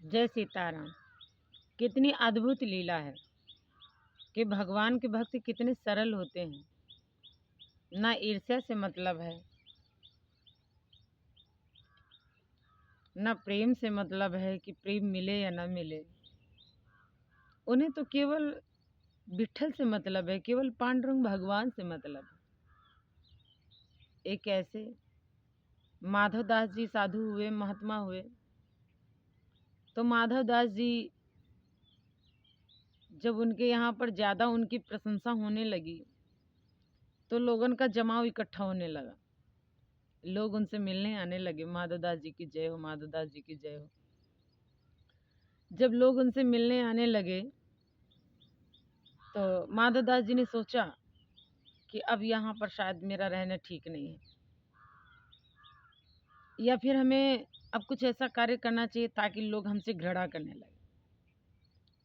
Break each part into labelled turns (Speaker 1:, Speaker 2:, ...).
Speaker 1: जय सीताराम। कितनी अद्भुत लीला है कि भगवान के भक्त कितने सरल होते हैं। ना ईर्ष्या से मतलब है, ना प्रेम से मतलब है कि प्रेम मिले या ना मिले। उन्हें तो केवल विठ्ठल से मतलब है, केवल पांडुरंग भगवान से मतलब है। एक ऐसे माधवदास जी साधु हुए, महात्मा हुए। तो माधवदास जी जब उनके यहाँ पर ज़्यादा उनकी प्रशंसा होने लगी तो लोगों का जमाव इकट्ठा होने लगा। लोग उनसे मिलने आने लगे, माधवदास जी की जय हो, माधवदास जी की जय हो। जब लोग उनसे मिलने आने लगे तो माधवदास जी ने सोचा कि अब यहाँ पर शायद मेरा रहना ठीक नहीं है, या फिर हमें अब कुछ ऐसा कार्य करना चाहिए ताकि लोग हमसे घृणा करने लगे।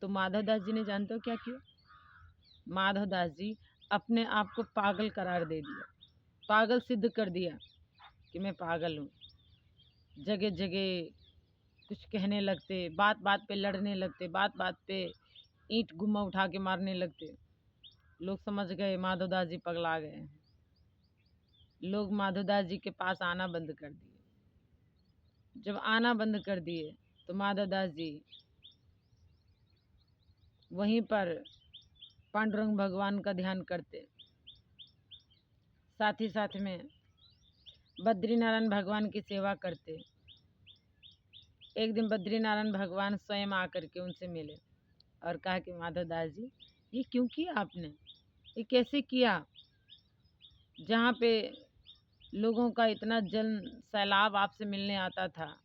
Speaker 1: तो माधवदास जी ने जानते हो क्या किया? माधवदास जी अपने आप को पागल करार दे दिया, पागल सिद्ध कर दिया कि मैं पागल हूँ। जगह जगह कुछ कहने लगते, बात बात पे लड़ने लगते, बात बात पे ईंट गुम्मा उठा के मारने लगते। लोग समझ गए माधवदास जी पगला गए हैं। लोग माधवदास जी के पास आना बंद कर दिए। जब आना बंद कर दिए तो माधवदास जी वहीं पर पांडुरंग भगवान का ध्यान करते, साथ ही साथ में बद्रीनारायण भगवान की सेवा करते। एक दिन बद्रीनारायण भगवान स्वयं आकर के उनसे मिले और कहा कि माधवदास जी, ये क्यों किया आपने, ये कैसे किया? जहाँ पे लोगों का इतना जन सैलाब आपसे मिलने आता था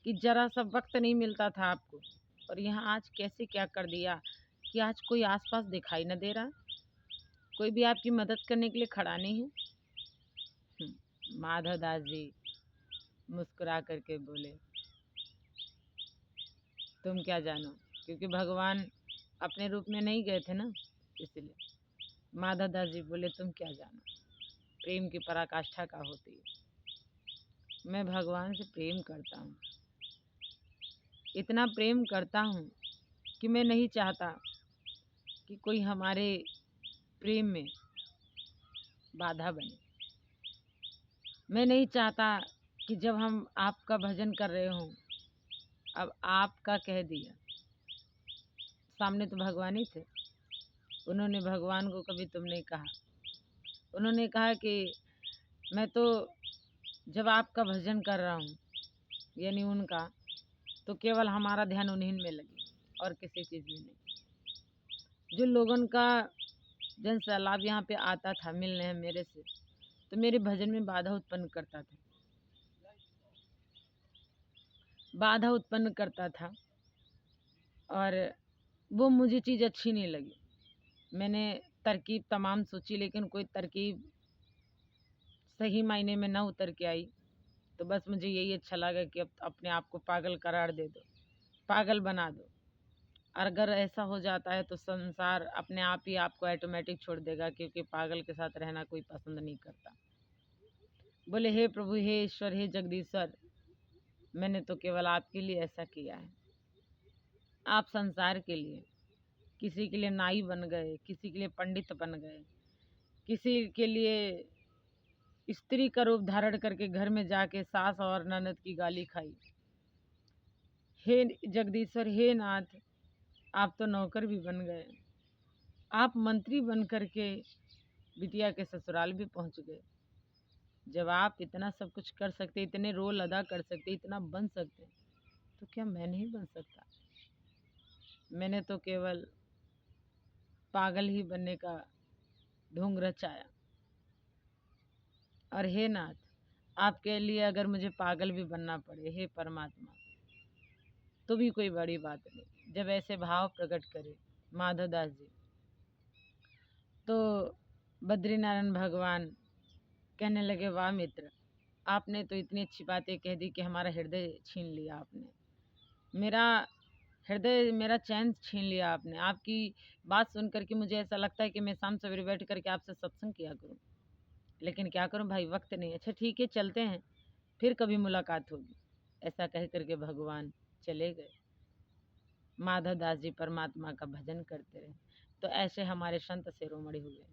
Speaker 1: कि जरा सा वक्त नहीं मिलता था आपको, और यहाँ आज कैसे क्या कर दिया कि आज कोई आसपास दिखाई न दे रहा, कोई भी आपकी मदद करने के लिए खड़ा नहीं है। माधवदास जी मुस्कुरा करके बोले, तुम क्या जानो, क्योंकि भगवान अपने रूप में नहीं गए थे ना, इसलिए। माधवदास जी बोले, तुम क्या जानो, प्रेम की पराकाष्ठा का होती है। मैं भगवान से प्रेम करता हूँ, इतना प्रेम करता हूँ कि मैं नहीं चाहता कि कोई हमारे प्रेम में बाधा बने। मैं नहीं चाहता कि जब हम आपका भजन कर रहे हों, अब आपका कह दिया, सामने तो भगवान ही थे। उन्होंने भगवान को कभी तुम नहीं कहा। उन्होंने कहा कि मैं तो जब आपका भजन कर रहा हूँ, यानी उनका, तो केवल हमारा ध्यान उन्हीं में लगे और किसी चीज़ में नहीं। जो लोगों का जन सैलाब यहाँ पे आता था मिलने मेरे से, तो मेरे भजन में बाधा उत्पन्न करता था, बाधा उत्पन्न करता था, और वो मुझे चीज़ अच्छी नहीं लगी। मैंने तरकीब तमाम सोची, लेकिन कोई तरकीब सही मायने में ना उतर के आई। तो बस मुझे यही अच्छा लगा कि अब अपने आप को पागल करार दे दो, पागल बना दो। और अगर ऐसा हो जाता है तो संसार अपने आप ही आपको ऑटोमेटिक छोड़ देगा, क्योंकि पागल के साथ रहना कोई पसंद नहीं करता। बोले, हे प्रभु, हे ईश्वर, हे जगदीश्वर, मैंने तो केवल आपके लिए ऐसा किया है। आप संसार के लिए, किसी के लिए नाई बन गए, किसी के लिए पंडित बन गए, किसी के लिए स्त्री का रूप धारण करके घर में जाके सास और ननद की गाली खाई। हे जगदीश्वर, हे नाथ, आप तो नौकर भी बन गए, आप मंत्री बन करके बिटिया के ससुराल भी पहुंच गए। जब आप इतना सब कुछ कर सकते, इतने रोल अदा कर सकते, इतना बन सकते, तो क्या मैं नहीं बन सकता? मैंने तो केवल पागल ही बनने का ढोंग रचाया। और हे नाथ, आपके लिए अगर मुझे पागल भी बनना पड़े, हे परमात्मा, तो भी कोई बड़ी बात नहीं। जब ऐसे भाव प्रकट करे माधवदास जी, तो बद्रीनारायण भगवान कहने लगे, वाह मित्र, आपने तो इतनी अच्छी बातें कह दी कि हमारा हृदय छीन लिया आपने, मेरा हृदय, मेरा चैन छीन लिया आपने। आपकी बात सुन करके मुझे ऐसा लगता है कि मैं शाम सवेरे बैठ करके आपसे सत्संग किया करूं, लेकिन क्या करूं भाई, वक्त नहीं। अच्छा ठीक है, चलते हैं, फिर कभी मुलाकात होगी। ऐसा कह करके भगवान चले गए। माधव दास जी परमात्मा का भजन करते रहे। तो ऐसे हमारे संत शिरोमणि हुए।